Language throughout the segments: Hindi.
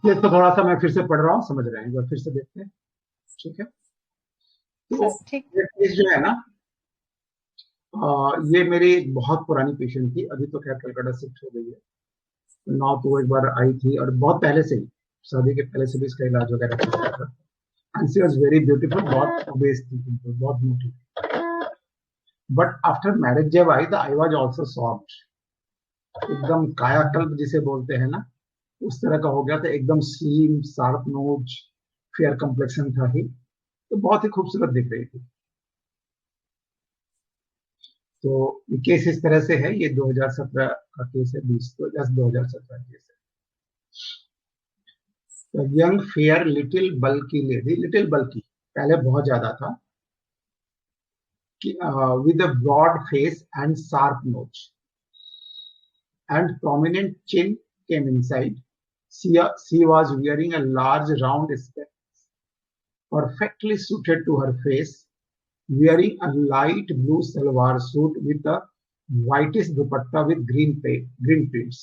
ये तो थोड़ा सा मैं फिर से पढ़ रहा हूँ, समझ रहे हैं, एक बार फिर से देखते हैं। ठीक है, तो ठीक। ये केस जो है ना, ये मेरी बहुत पुरानी पेशेंट थी, अभी तो खैर कलकत्ता शिफ्ट हो गई है। नाउ तो वो एक बार आई थी और बहुत पहले से ही, शादी के पहले से भी इसका इलाज वगैरह चल रहा था। And she was very beautiful, बहुत ओबेस थी, बहुत मोटी। बट आफ्टर मैरिज जब आई तो आई वाज आल्सो सॉफ्ट, एकदम कायाकल्प जिसे बोलते हैं ना, उस तरह का हो गया था, एकदम slim, sharp nose, fair complexion था ही, तो बहुत ही खूबसूरत दिख रही थी। तो ये केस इस तरह से है, ये 2017 का केस है, 2017 केस है। Young fair little bulky lady, little bulky पहले बहुत ज्यादा था, with a broad face and sharp nose and prominent chin came inside. She was wearing a large round specs, perfectly suited to her face, wearing a light blue salwar suit with a whitish dupatta with green prints.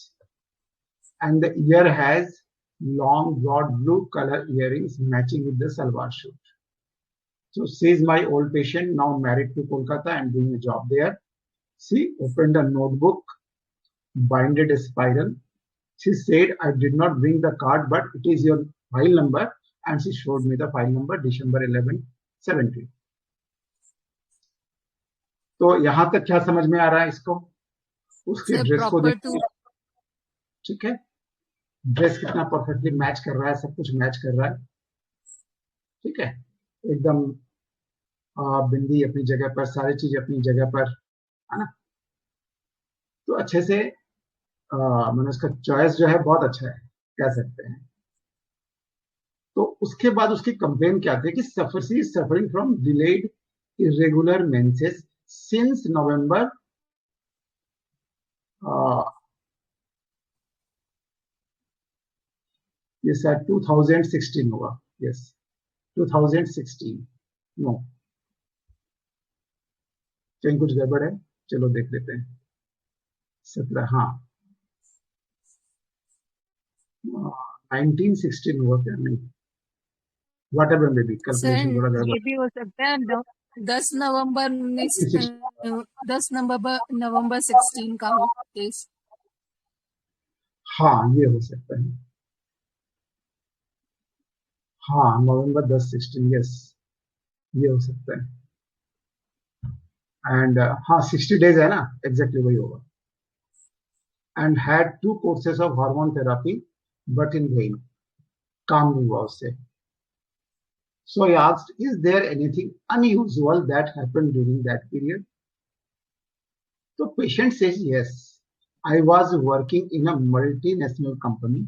And the ear has long, broad blue color earrings matching with the salwar suit. So she is my old patient, now married to Kolkata and doing a job there. She opened a notebook, binded a spiral. She said, I did not bring the card, but it is your file number. And she showed me the file number, December 11, 17. तो यहां तक क्या समझ में आ रहा है इसको? उसके सर ड्रेस को प्रॉपर टू। देखिए, ठीक है, ड्रेस कितना परफेक्टली मैच कर रहा है, सब कुछ मैच कर रहा है, ठीक है, एकदम बिंदी अपनी जगह पर, सारी चीज अपनी जगह पर, है ना। तो अच्छे से मैंने उसका चॉइस जो है बहुत अच्छा है, कह सकते हैं। तो उसके बाद उसकी कंप्लेन क्या थी कि she suffering from delayed irregular menses since November, ये शायद 2016 होगा, यस 2016, नो, कहीं कुछ गड़बड़ है, चलो देख लेते हैं। 17, हाँ, 1916 हुआ क्या, नहीं, what ever may be, sir calculation थोड़ा गड़बड़ ये भी हो सकता है 10 नवंबर उन्नीस है। 10 नवंबर 16 का हो केस। हाँ, ये हो सकता है, हाँ, नवंबर 10, 16, यस, ये हो सकता है। एंड हाँ, 60 days है ना, एग्जैक्टली वही होगा। And had 2 courses of hormone therapy but in when, काम नहीं हुआ उससे। So I asked, is there anything unusual that happened during that period? The patient says, yes. I was working in a multinational company.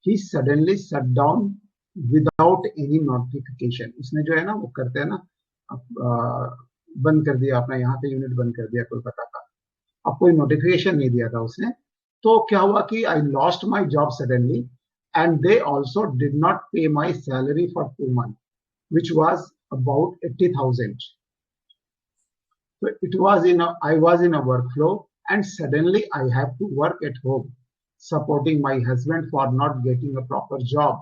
He suddenly shut down without any notification. उसने जो है ना, वो करते हैं ना, बंद कर दिया अपना, यहाँ पे यूनिट बंद कर दिया कोलकाता का, अब कोई नोटिफिकेशन नहीं दिया था उसने। तो क्या हुआ कि I lost my job suddenly, and they also did not pay my salary for 2 months, which was about 80,000. So I was in a workflow, and suddenly I have to work at home, supporting my husband for not getting a proper job.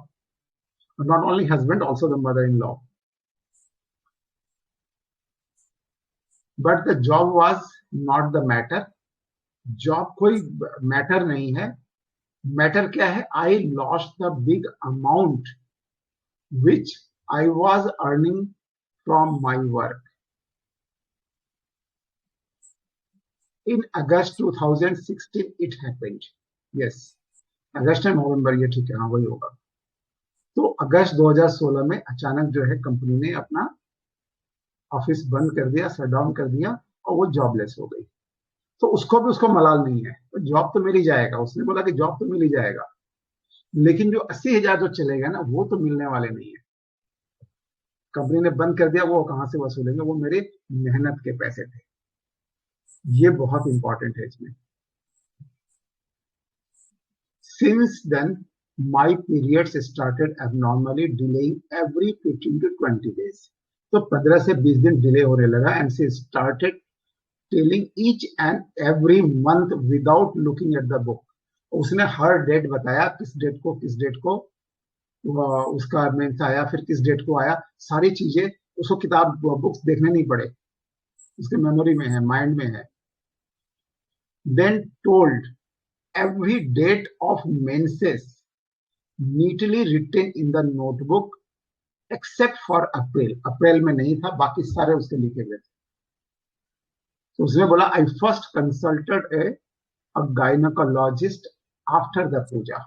Not only husband, also the mother-in-law. But the job was not the matter. Job कोई matter नहीं है. Matter क्या है? I lost the big amount which I was earning from my work. In August 2016 it happened. Yes, अगस्त या नवंबर, ये ठीक है, हाँ वही होगा। तो अगस्त 2016 में अचानक जो है कंपनी ने अपना ऑफिस बंद कर दिया, शट डाउन कर दिया, और वो जॉबलेस हो गई। तो उसको भी उसको मलाल नहीं है, तो जॉब तो मिल ही जाएगा, उसने बोला कि जॉब तो मिल ही जाएगा, लेकिन जो 80,000 जो चलेगा ना, वो तो मिलने वाले नहीं है। कंपनी ने बंद कर दिया, वो कहां से वसूलेंगे, वो मेरे मेहनत के पैसे थे। ये बहुत इंपॉर्टेंट है इसमें। Since then, my periods started abnormally delaying every 15 to 20 days. तो 15 से 20 दिन डिले होने लगा, and she started telling each and every month without looking at the book. उसने हर डेट बताया, किस डेट को उसका मेंस आया, फिर किस डेट को आया, सारी चीजें उसको किताब बुक्स देखने नहीं पड़े, उसके मेमोरी में है, माइंड में है. Then told every date of menses neatly written in the notebook except for अप्रैल. अप्रैल में नहीं था, बाकी सारे उसके लिखे गए थे. तो उसने बोला I first consulted a gynecologist after the Puja.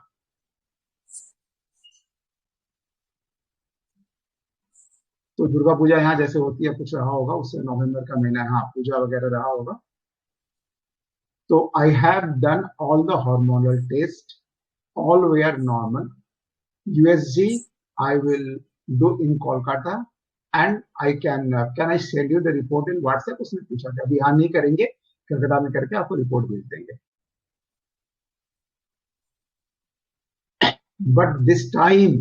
तो दुर्गा पूजा यहाँ जैसे होती है कुछ रहा होगा, उससे नवंबर का महीना है, हाँ पूजा वगैरह रहा होगा. तो I have done all the hormonal test, all were normal. USG I will do in Kolkata and I can I send you the report in WhatsApp. उसने पूछा था, अभी हाँ नहीं करेंगे, कलकत्ता में करके आपको रिपोर्ट भेज देंगे. बट दिस टाइम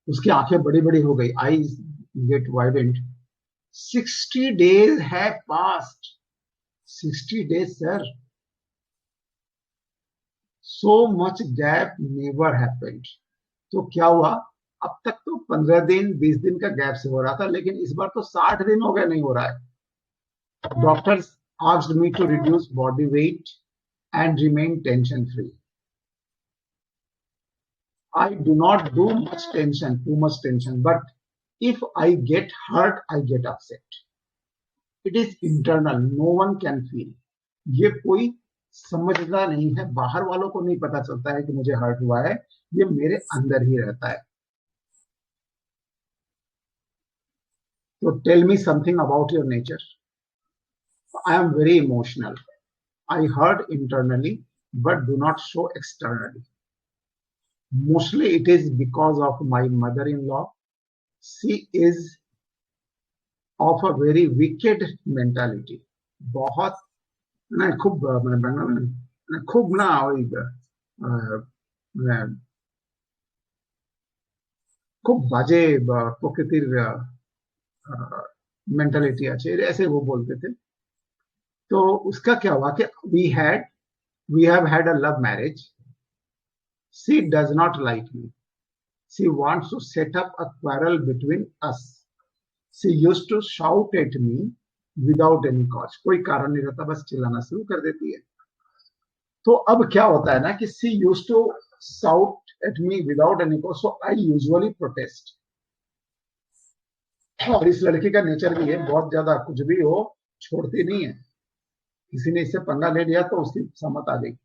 उसकी आंखें बड़ी बड़ी हो गई, eyes get widened. 60 days have passed. 60 days sir. So much gap never happened. तो क्या हुआ, अब तक तो 15 दिन 20 दिन का गैप से हो रहा था, लेकिन इस बार तो 60 दिन हो गए नहीं हो रहा है. Doctors asked me to reduce body weight and remain tension free. I do not do too much tension, but if I get hurt, I get upset. It is internal, no one can feel. ये कोई समझता नहीं है, बाहर वालों को नहीं पता चलता है कि मुझे हर्ट हुआ है, ये मेरे अंदर ही रहता है. So tell me something about your nature. I am very emotional. I hurt internally, but do not show externally. Mostly it is because of my mother-in-law. She is of a very wicked mentality. बहुत ना खूब मैंने खूब ना खूब बाजे प्रकृतिर मेंटालिटी আছে, ऐसे वो बोलते थे. तो उसका क्या हुआ कि we have had a love marriage. She does not like me. She wants to set up a quarrel between us. She used to shout at me without any cause. कोई कारण नहीं रहता, बस चिल्लाना शुरू कर देती है. तो अब क्या होता है ना कि she used to shout at me without any cause, so I usually protest. और इस लड़की का नेचर भी है, बहुत ज्यादा कुछ भी हो छोड़ती नहीं है. किसी ने इससे पंगा ले लिया तो उसकी सहमत आ गई.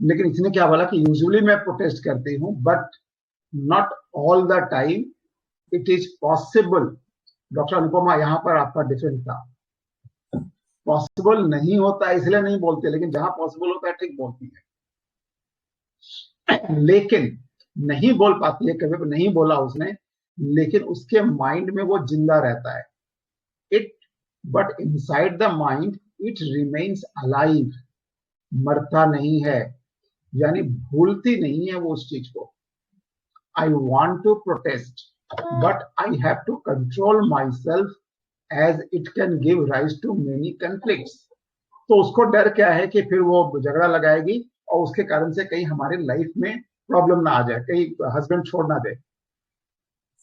लेकिन इसने क्या बोला कि यूजुअली मैं प्रोटेस्ट करती हूँ, but not all the time. It is possible. Doctor Anupama, यहाँ पर आपका डिफरेंस था. पॉसिबल नहीं होता इसलिए नहीं बोलते, लेकिन जहां पॉसिबल होता है ठीक बोलती है. लेकिन नहीं बोल पाती है, कभी नहीं बोला उसने, लेकिन उसके माइंड में वो जिंदा रहता है. It but inside the mind it remains alive. मरता नहीं है, यानी भूलती नहीं है वो उस चीज को. I want to protest, but I have to control myself as it can give rise to many conflicts. तो उसको डर क्या है कि फिर वो झगड़ा लगाएगी और उसके कारण से कहीं हमारी लाइफ में प्रॉब्लम ना आ जाए, कहीं हस्बैंड छोड़ ना दे.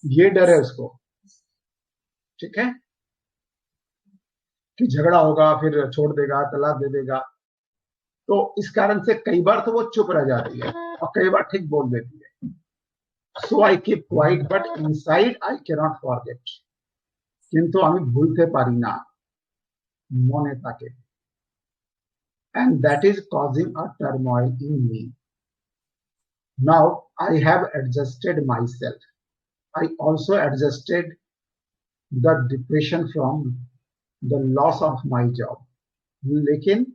ये डर है उसको. ठीक है, कि झगड़ा होगा फिर छोड़ देगा, तलाक दे देगा. तो इस कारण से कई बार तो वो चुप रह जाती है और कई बार ठीक बोल देती है. So I keep quiet, but inside I can not forget. किंतु আমি ভুলতে পারি না মনে থাকে. And that is causing a turmoil in me. Now I have adjusted myself. I also adjusted the depression from the loss of my job. लेकिन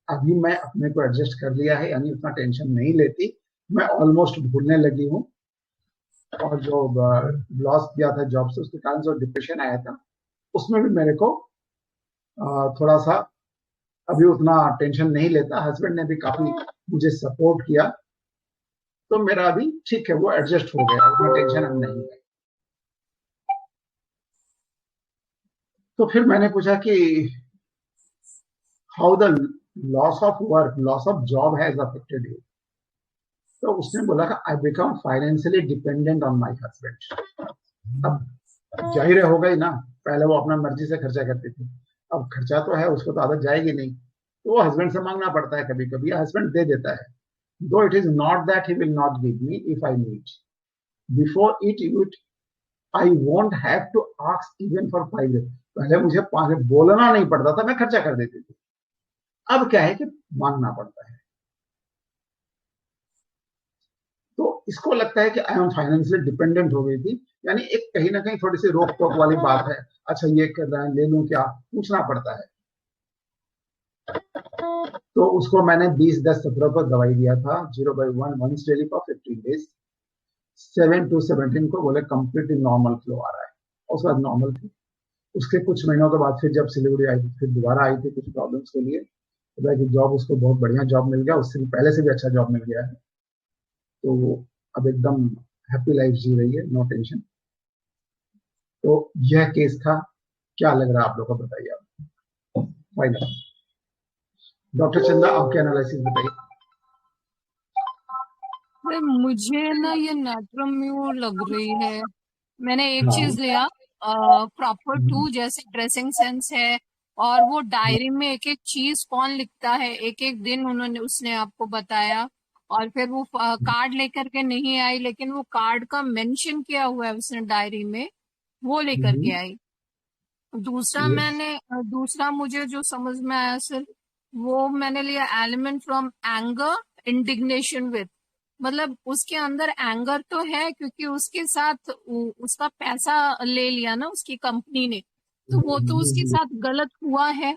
अभी मैं अपने को एडजस्ट कर लिया है, यानी उतना टेंशन नहीं लेती. मैं ऑलमोस्ट भूलने लगी हूँ. और जो लॉस किया था जॉब से, उसके कारण जो डिप्रेशन आया था, उसमें भी मेरे को थोड़ा सा अभी उतना टेंशन नहीं लेता. हस्बैंड ने भी काफी मुझे सपोर्ट किया, तो मेरा अभी ठीक है, वो एडजस्ट हो गया, उतना टेंशन अब नहीं है. तो फिर मैंने पूछा कि how the loss of work, loss of job has affected you. तो उसने बोला कि I become financially dependent on my husband. अब जाहिर होगा ही ना, पहले वो अपना मर्जी से खर्चा करती थी, अब खर्चा तो है, उसको तो आदत जाएगी नहीं, तो वो हस्बैंड से मांगना पड़ता है कभी कभी, हस्बैंड दे देता है। Though it is not that he will not give me if I need, before it I won't have to ask even for 5 days. पहले मुझे 5 बोलना नहीं पड़ता था, मैं खर्चा कर देती थी, अब क्या है कि मांगना पड़ता है। तो इसको लगता है कि आई एम फाइनेंशियली डिपेंडेंट हो गई थी, यानी एक कहीं ना कहीं थोड़ी सी रोक टोक वाली बात है। अच्छा ये कर रहा है, ले लूं क्या, पूछना पड़ता है। तो उसको मैंने 20-10-17 को दवाई दिया था 0/1 once daily for 15 days. 7 to 17 को बोले कंप्लीटली नॉर्मल फ्लो आ रहा है, उसके बाद नॉर्मल थी। उसके कुछ महीनों के बाद फिर जब सिलीगुड़ी आई थी, फिर दोबारा आई थी कुछ प्रॉब्लम्स के लिए, तो जॉब उसको बहुत बढ़िया जॉब मिल गया, उससे पहले से भी अच्छा जॉब मिल गया है। तो वो अब एकदम हैप्पी लाइफ जी रही है, नो टेंशन। तो यह केस था। क्या लग रहा है आप लोग को, बताइए आप। फाइनल डॉक्टर चंदा, आपके एनालिसिस बताइए। अरे मुझे ना ये नाट्रम्यूर लग रही है। मैंने एक हाँ। चीज लिया, प्रॉपर टू, जैसे ड्रेसिंग सेंस है, और वो डायरी में एक एक चीज कौन लिखता है, एक एक दिन उन्होंने उसने आपको बताया। और फिर वो कार्ड लेकर के नहीं आई, लेकिन वो कार्ड का मेंशन किया हुआ है उसने डायरी में, वो लेकर के आई। यस। दूसरा मुझे जो समझ में आया सर, वो मैंने लिया element from anger indignation with. मतलब उसके अंदर एंगर तो है, क्योंकि उसके साथ उसका पैसा ले लिया ना उसकी कंपनी ने, तो वो तो उसके साथ गलत हुआ है।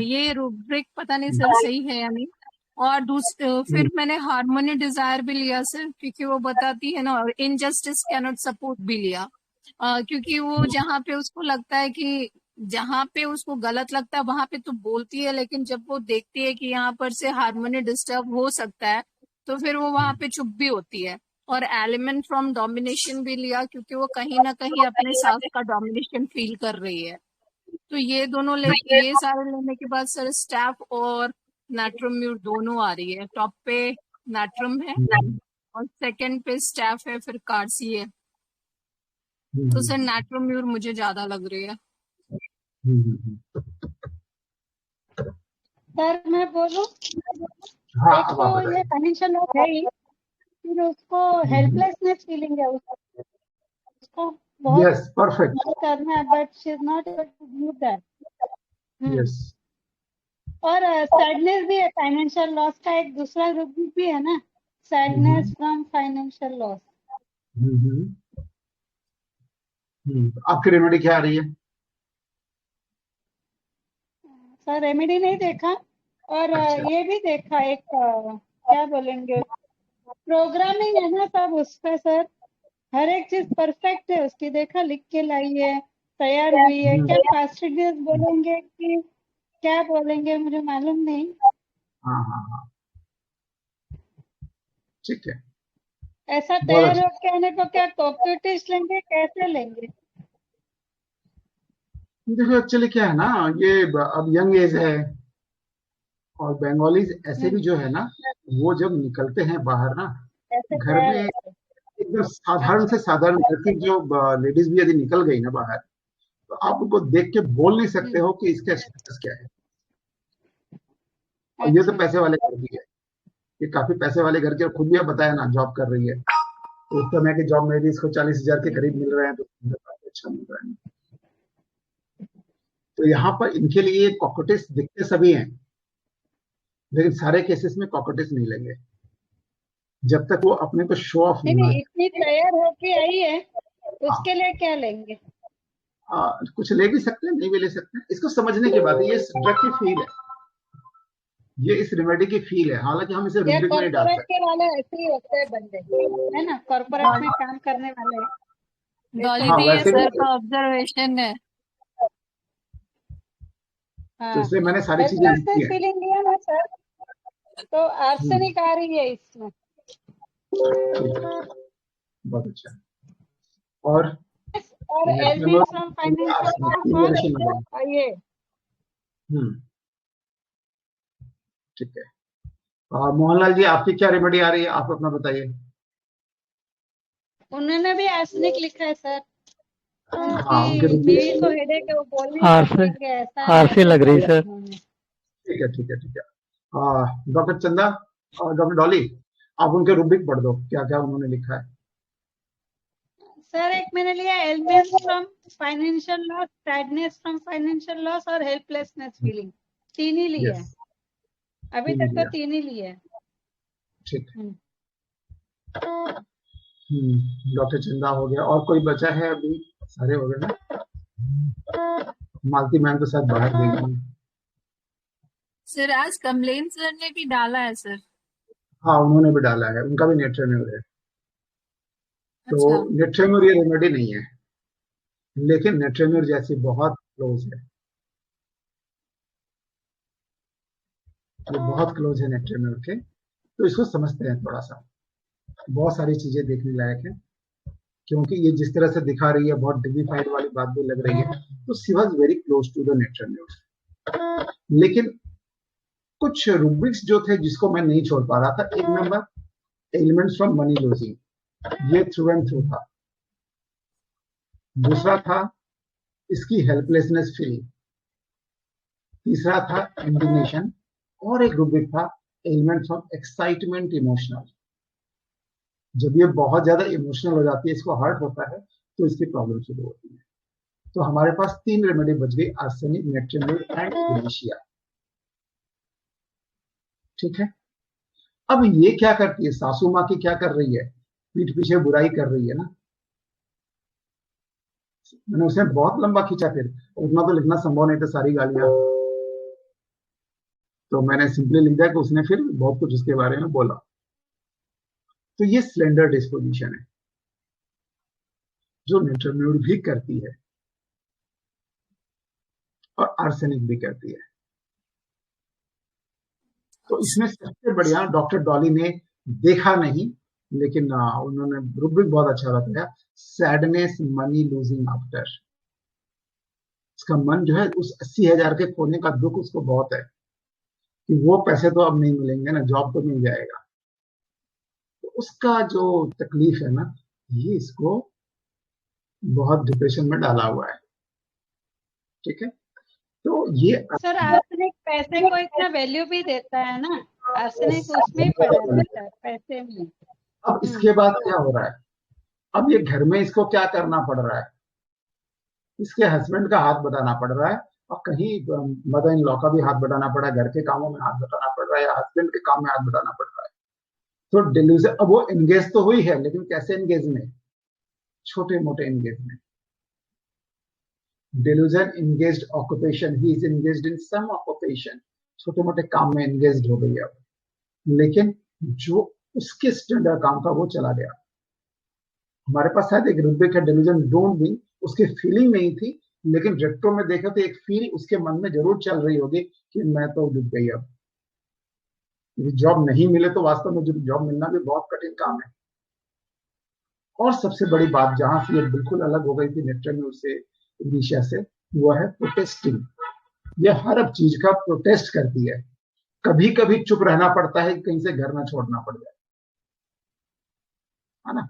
ये रूब्रिक पता नहीं सर सही है या नहीं। और फिर मैंने हार्मोनी डिजायर भी लिया सर, क्योंकि वो बताती है ना, और इनजस्टिस कैनॉट सपोर्ट भी लिया। क्योंकि वो जहाँ पे उसको लगता है कि, जहाँ पे उसको गलत लगता है वहां पे तो बोलती है, लेकिन जब वो देखती है कि यहाँ पर से हार्मोनी डिस्टर्ब हो सकता है, तो फिर वो वहां पे चुप भी होती है। और एलिमेंट फ्रॉम डोमिनेशन भी लिया, क्योंकि वो कहीं ना कहीं अपने सास का डोमिनेशन फील कर रही है। तो ये दोनों ये सारे लेने के बाद सर स्टैफ और नाट्रम म्यूर दोनों आ रही है। टॉप पे नाट्रम है, और सेकंड पे स्टैफ है, फिर कार्सी है। तो सर नाट्रम म्यूर मुझे ज्यादा लग रही है। सर मैं बोलूं, हाँ, एक अब तो आप ये बताइए। फाइनेंशियल लॉस है ही, फिर उसको हेल्पलेसनेस फीलिंग है, उसको बहुत यस, परफेक्ट। मदद करना है, but she is not able to do that. Yes. और सैडनेस भी है, फाइनेंशियल लॉस का एक दूसरा रूप भी है ना, सैडनेस फ्रॉम फाइनेंशियल लॉस। आपकी रेमेडी क्या आ रही है? सर रेमेडी नहीं देखा, और अच्छा। ये भी देखा एक क्या बोलेंगे, प्रोग्रामिंग है ना सब उस पे सर, हर एक चीज परफेक्ट है उसकी, देखा लिख के लाई है, तैयार हुई है। क्या फास्टिडियस बोलेंगे कि क्या बोलेंगे मुझे मालूम नहीं। हाँ हाँ हाँ, ठीक है। ऐसा बहुत तैयार अच्छा। होके आने को क्या कॉम्पिटिश लेंगे, कैसे लेंगे? देखो एक्चुअली क्या है ना, ये अब यंग एज है, और बंगालीज ऐसे भी हम्म, जो है ना, वो जब निकलते हैं बाहर ना, ऐसे घर तैयार में होके। एकदम साधारण अच्छा। से साधारण घर की जो लेडीज भी यदि निकल गई ना बाहर, तो आप उनको देख के बोल नहीं सकते हो कि इसका स्टेटस क्या है। और ये तो अच्छा। पैसे वाले घर की है, ये काफी पैसे वाले घर की, और खुद भी अब बताया ना जॉब कर रही है, तो उस समय की जॉब में भी इसको 40,000 के करीब मिल रहे हैं, तो काफी अच्छा मिल रहा है। तो यहाँ पर इनके लिए कॉकटेस दिखते सभी हैं, लेकिन सारे केसेस में कॉकटेस नहीं लेंगे जब तक वो अपने को शो ऑफ नहीं ना नहीं, इतनी तैयार होके आई है, हाँ, उसके लिए क्या लेंगे? कुछ ले भी सकते हैं, नहीं भी ले सकते हैं, इसको समझने की बात है, ये ड्रग की फील है, ये इस रेमेडी की फील है, हालांकि हम इसे या रुब्रिक में नहीं डाल कॉर्पोरेट सकते। के वाले ऐसे ही होते हैं बंदे, है ना, कॉर्पोरेट में काम करने वाले ऐसे ही डॉली हाँ, दी ये वैसे सर भी। का ऑब्जर्वेशन है। तो हाँ। इसलिए मैंने सारी चीजें लिखी हेल्पलेसनेस है। फीलिंग लिया ना सर, तो हम्म, आर्सेनिक आ रही है इसमें। ठीक है, बहुत अच्छा। और और next LB number from financial loss hmm. और ये हम्म। ठीक है। मोहनलाल जी, आपकी क्या रेमेडी आ रही है, आप अपना बताइए। उन्होंने भी आर्सेनिक लिखा है सर, हाँ, उनके उनकी रुपये। बीवी को हेडेक है, वो बोल नहीं आर सकते से कि ऐसा आर से लग रही है। सर। ठीक है, ठीक है, ठीक है। डॉक्टर चंदा और डॉक्टर डॉली, आप उनके रूब्रिक पढ़ दो, क्या क्या उन्होंने लिखा है। सर एक मैंने लिया elements from financial loss, sadness from financial loss और हेल्पलेसनेस फीलिंग, 3 ही लिए यस, अभी तीन ही तक, तो लिया। 3 ही लिए। ठीक है। हम्म। डॉक्टर चंदा हो गया, और कोई बचा है अभी? सारे हो गए ना? मालती मैम तो शायद बाहर गई हैं। सर आज कमलेन सर ने भी डाला है सर। हाँ, उन्होंने भी डाला है, उनका भी नेट्रेम्योर है। तो अच्छा, नेट्रेम्योर ये रेमेडी नहीं है, लेकिन नेट्रेम्योर जैसी बहुत क्लोज है, ये बहुत क्लोज है नेट्रेम्योर के। तो इसको समझते हैं थोड़ा सा, बहुत सारी चीजें देखने लायक है, क्योंकि ये जिस तरह से दिखा रही है, बहुत डिग्निफाइड वाली बात भी लग रही है, तो she was very close to the नेट्रेम्योर। लेकिन कुछ रूब्रिक्स जो थे जिसको मैं नहीं छोड़ पा रहा था, एक number elements from money losing, ये थ्रू एंड थ्रू था। दूसरा था इसकी हेल्पलेसनेस फीलिंग। तीसरा था इंडिग्नेशन, और एक रूब्रिक था एलिमेंट्स ऑफ एक्साइटमेंट इमोशनल। जब ये बहुत ज्यादा इमोशनल हो जाती है, इसको हर्ट होता है, तो इसकी प्रॉब्लम शुरू होती है। तो हमारे पास 3 रेमेडी बच गई, आर्सेनिक, नेट्रेम्योर एंड इग्निशिया। ठीक है। अब ये क्या करती है, सासू माँ की क्या कर रही है, पीठ पीछे बुराई कर रही है ना। मैंने उसे बहुत लंबा खींचा, फिर उतना तो लिखना संभव नहीं था, सारी गालियां। तो मैंने सिंपली लिख दिया कि उसने फिर बहुत कुछ उसके बारे में बोला। तो ये स्लेंडर डिस्पोजिशन है जो नेट्रेम्योर भी करती है और आर्सेनिक भी करती है। तो इसमें सबसे बढ़िया डॉक्टर डॉली ने देखा नहीं, लेकिन उन्होंने रूब्रिक बहुत अच्छा बताया, सैडनेस मनी लूजिंग आफ्टर। इसका मन जो है उस 80,000 के खोने का दुख उसको बहुत है, कि वो पैसे तो अब नहीं मिलेंगे ना, जॉब तो मिल जाएगा, तो उसका जो तकलीफ है ना, ये इसको बहुत डिप्रेशन में डाला हुआ है। ठीक है। तो ये सर आर्सेनिक पैसे को इतना वैल्यू भी देता है ना, आर्सेनिक उसमें ही पड़ा रहता है, पैसे में। अब इसके बाद क्या हो रहा है, अब ये घर में इसको क्या करना पड़ रहा है, इसके हस्बैंड का हाथ बटाना पड़ रहा है, और कहीं मदर इन लॉ का भी हाथ बटाना पड़ रहा है, घर के कामों में हाथ बटाना पड़ रहा है, या हस्बैंड के काम में हाथ बटाना पड़ रहा है। तो डिल्यूजन, अब वो एंगेज तो हुई है, लेकिन कैसे एंगेज में, छोटे मोटे एंगेज में। Delusion engaged occupation, he is engaged in some occupation, छोटे मोटे काम में एंगेज्ड हो गई अब, लेकिन जो उसके स्टैंडर्ड काम का वो चला गया। हमारे पास शायद एक रूब्रिक है, डिल्यूजन डोंट बी, उसकी फीलिंग नहीं थी, लेकिन रेट्रो में देखा तो एक फील उसके मन में जरूर चल रही होगी कि मैं तो डूब गई अब। जॉब नहीं मिले तो वास्तव में जॉब मिलना भी बहुत कठिन काम है। और सबसे बड़ी बात जहां से ये बिल्कुल अलग हो गई थी नेट्रेम्योर से, इग्निशिया से, वो है प्रोटेस्टिंग। ये हर अब चीज का प्रोटेस्ट करती है, कभी कभी चुप रहना पड़ता है, कहीं से घर ना छोड़ना पड़ जाए, है ना।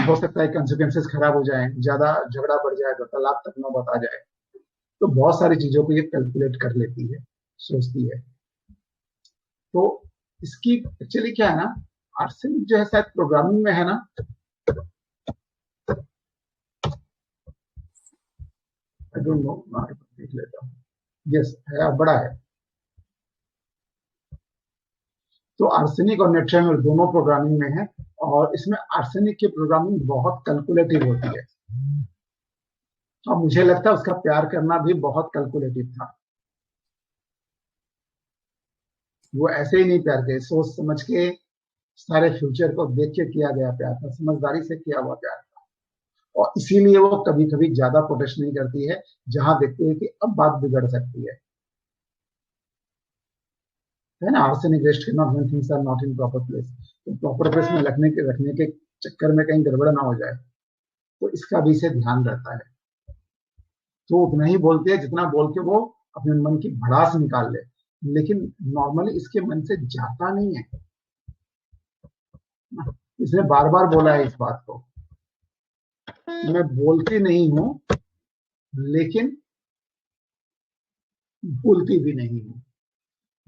हो सकता है कंसिक्वेंसेस खराब हो जाए, ज्यादा झगड़ा बढ़ जाए तो तलाक तक नौबत आ जाए। तो बहुत सारी चीजों को ये कैलकुलेट कर लेती है, सोचती है। तो इसकी एक्चुअली क्या है ना, आर्सेनिक जो है शायद प्रोग्रामिंग में है ना, आई डोंट नो, देख लेता हूँ। यस है, बड़ा है। तो आर्सेनिक और नेट्रेम्योर दोनों प्रोग्रामिंग में है, और इसमें आर्सेनिक की प्रोग्रामिंग बहुत कैलकुलेटिव होती है, और मुझे लगता है उसका प्यार करना भी बहुत कैलकुलेटिव था। वो ऐसे ही नहीं प्यार किया, सोच समझ के, सारे फ्यूचर को देख के किया गया प्यार था, समझदारी से किया हुआ प्यार था। और इसीलिए वो कभी कभी ज्यादा प्रोटेस्ट नहीं करती है, जहां देखती है कि अब बात बिगड़ सकती है ना। Arsenic rest not when things are not in proper place, तो प्रॉपर प्लेस में रखने के चक्कर में कहीं गड़बड़ ना हो जाए, तो इसका भी इसे ध्यान रहता है। तो उतना ही बोलती है जितना बोल के वो अपने मन की भड़ास निकाल ले, लेकिन नॉर्मली इसके मन से जाता नहीं है। इसने बार बार बोला है इस बात को, मैं बोलती नहीं हूं लेकिन भूलती भी नहीं हूं।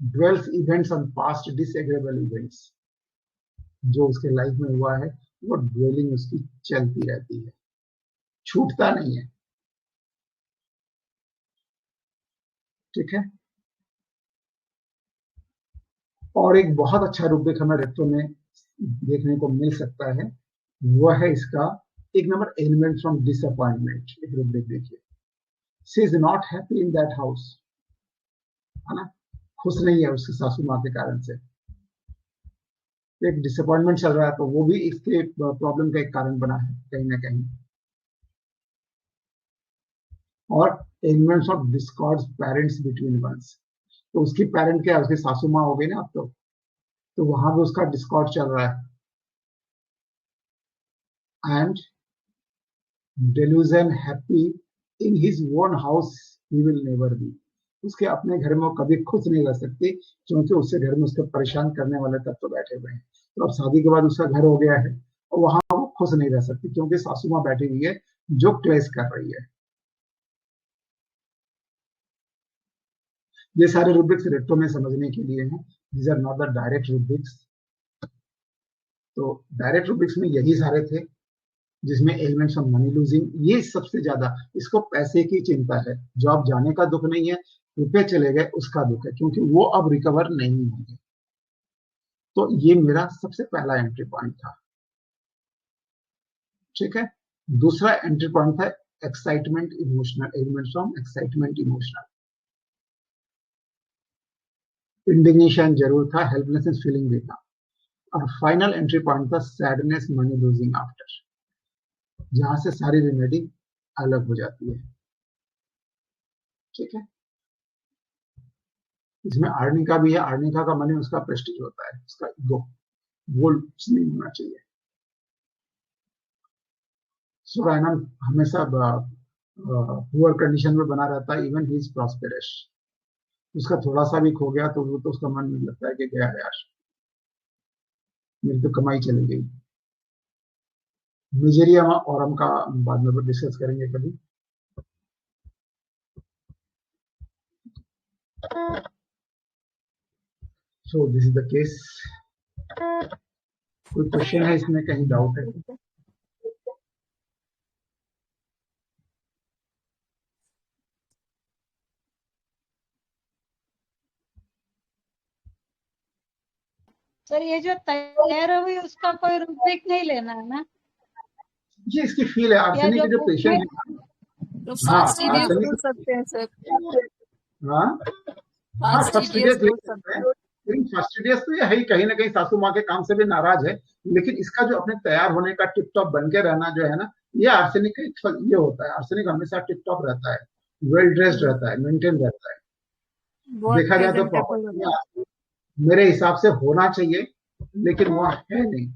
dwells events on past disagreeable events, जो उसके लाइफ में हुआ है वो ड्वेलिंग उसकी चलती रहती है, छूटता नहीं है। ठीक है। और एक बहुत अच्छा रूब्रिक हमें रेक्टो में देखने को मिल सकता है, वह है इसका एक नंबर, एलिमेंट फ्रॉम डिसअपॉइंटमेंट। एक रूब्रिक देखिए, she is not happy in that house, है ना, खुश नहीं है उसकी सासू माँ के कारण से, एक डिसअपॉइंटमेंट चल रहा है, तो वो भी इसके प्रॉब्लम का एक कारण बना है कहीं ना कहीं। और elements of discords parents between ones, तो उसकी पेरेंट क्या है, उसकी सासू माँ हो गई ना अब तो वहां भी उसका डिस्कॉर्ड चल रहा है। And delusion happy in his own house he will never be, उसके अपने घर में वो कभी खुश नहीं रह सकती, क्योंकि उससे घर में उसको परेशान करने वाले तत्व बैठे हुए हैं। तो अब शादी के बाद उसका घर हो गया है और वहां वो खुश नहीं रह सकती, क्योंकि सासू माँ बैठी हुई है जो क्लेश कर रही है। ये सारे रूब्रिक्स रेट्रो में समझने के लिए हैं, these are not the direct rubrics. तो डायरेक्ट रूब्रिक्स में यही सारे थे, जिसमें एलिमेंट्स ऑफ मनी लूजिंग, ये सबसे ज्यादा इसको पैसे की चिंता है, जॉब जाने का दुख नहीं है, रुपए चले गए उसका दुख है, क्योंकि वो अब रिकवर नहीं होंगे। तो ये मेरा सबसे पहला एंट्री पॉइंट था। ठीक है। दूसरा एंट्री पॉइंट था excitement emotional, elements from excitement emotional. Indignation जरूर था, हेल्पलेसनेस फीलिंग भी था। और फाइनल एंट्री पॉइंट था सैडनेस मनी लूजिंग आफ्टर, जहां से सारी रेमेडी अलग हो जाती है। ठीक है। इसमें आर्निका भी है, आर्निका का मनी उसका प्रेस्टीज होता है, उसका ईगो, वो नहीं होना चाहिए। सुरायनम हमेशा पुअर कंडीशन में बना रहता है, इवन ही इज प्रॉस्पेरस। उसका थोड़ा सा भी खो गया तो वो तो उसका मन लगता है कि गया यार, मेरी तो कमाई चली गई। मिजेरिया और हम का बाद में डिस्कस करेंगे कभी। So this is the case. कोई क्वेश्चन है इसमें, कहीं डाउट है? सर ये जो तैयार हुई उसका कोई रूब्रिक नहीं लेना है ना? ये इसकी फील है, या आर्सेनिक जो के जो बुक पेशेंट में है। तो हाँ फास्ट टीडीएस आर्सेनिक, बोल सकते हैं सर, हाँ हाँ फास्ट टीडीएस फर्स्टिडियस ले बोल सकते सकते हैं, हैं। लेकिन फर्स्टिडियस तो ये है ही, कहीं ना कहीं सासू माँ के काम से भी नाराज है, लेकिन इसका जो अपने तैयार होने का टिप टॉप बन के रहना जो है ना, ये आर्सेनिक का एक ये होता है। आर्सेनिक हमेशा टिप टॉप रहता है, वेल ड्रेस्ड रहता है, मेंटेन रहता है। बहुत देखा जाए तो प्रेजेंटेबल होता है। प्रॉपर्टी मेरे हिसाब से होना चाहिए, लेकिन वह है नहीं।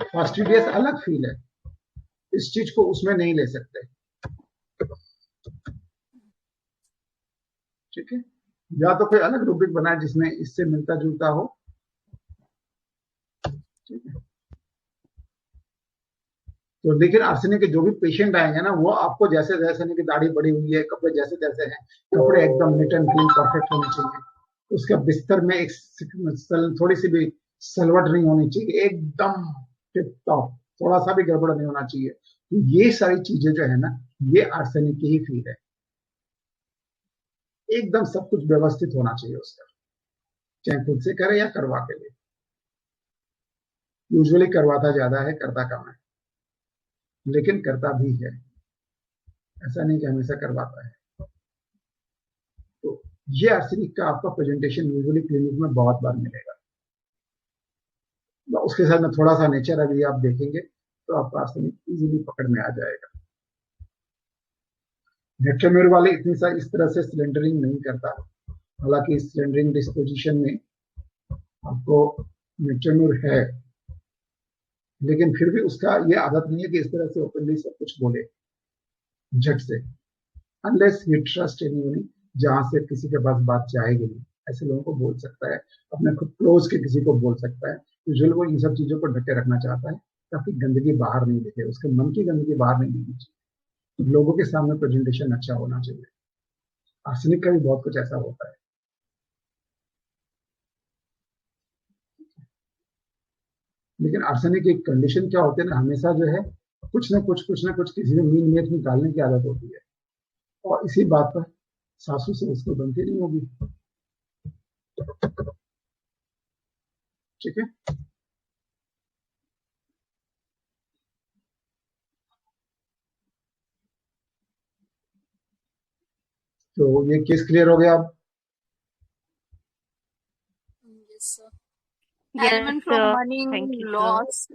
फर्स्टिडियस अलग फील है, इस चीज को उसमें नहीं ले सकते। ठीक है। या तो कोई अलग रूब्रिक बनाए जिसमें इससे मिलता जुलता हो। ठीक है। तो लेकिन आर्सेनिक के जो भी पेशेंट आएंगे ना, वो आपको जैसे जैसे की दाढ़ी बड़ी हुई है, कपड़े जैसे जैसे हैं, कपड़े एकदम नीट एंड क्लीन परफेक्ट होने चाहिए, उसके बिस्तर में एक थोड़ी सी भी सलवट नहीं होनी चाहिए, एकदम टिप टॉप, थोड़ा सा भी गड़बड़ नहीं होना चाहिए। तो ये सारी चीजें जो है ना, ये आर्सेनिक की ही फील है। एकदम सब कुछ व्यवस्थित होना चाहिए उसका, चाहे खुद से करे या करवा के लिए। यूजुअली करवाता ज्यादा है, करता कम है, लेकिन करता भी है, ऐसा नहीं कि हमेशा करवाता है। तो ये आर्सेनिक का आपका प्रेजेंटेशन यूजुअली क्लिनिक में बहुत बार मिलेगा। तो उसके साथ में थोड़ा सा नेचर अभी आप देखेंगे तो आपका आर्सेनिक इजीली पकड़ में आ जाएगा। नेट्रोम्यूर वाले इतनी सारी इस तरह से सिलेंडरिंग नहीं करता, हालांकि सिलेंडरिंग डिस्पोजिशन में आपको नेट्रोम्यूर है, लेकिन फिर भी उसका ये आदत नहीं है कि इस तरह से ओपनली सब कुछ बोले झट से, अनलेस ही ट्रस्ट एनीवन, जहां से किसी के पास बात जाएगी नहीं, ऐसे लोगों को बोल सकता है, अपने खुद क्लोज के किसी को बोल सकता है। यूजुअली वो इन सब चीजों को ढके रखना चाहता है ताकि गंदगी बाहर नहीं दिखे, उसके मन की गंदगी बाहर नहीं दिखनी चाहिए, लोगों के सामने प्रेजेंटेशन अच्छा होना चाहिए। आर्सेनिक का भी बहुत कुछ ऐसा होता है। लेकिन आर्सेनिक की कंडीशन क्या होती है ना, हमेशा जो है कुछ ना कुछ किसी में मीन मेट निकालने की आदत होती है, और इसी बात पर सासू से उसको बनती नहीं होगी। ठीक है, तो ये केस क्लियर हो गया अब। Element Yes, from sir. Money Thank you, sir. Loss,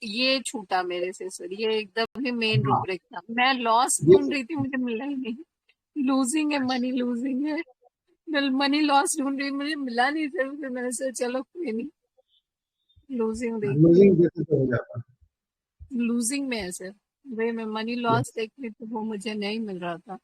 ये छूटा मेरे से सर, ये एकदम ही मेन हाँ, रूब्रिक था। मैं लॉस ये ढूंढ रही थी, मुझे मिला ही नहीं। लूजिंग है, मनी लूजिंग है, मैं मनी लॉस ढूंढ रही, मुझे मिला नहीं सर। फिर मैंने सोचा चलो कोई नहीं, लूजिंग देखती हूँ। लूजिंग जैसे तो हो जाता है। लूजिंग में है सर, भाई मैं मनी लॉस देख रही थी, वो मुझे नहीं मिल रहा था।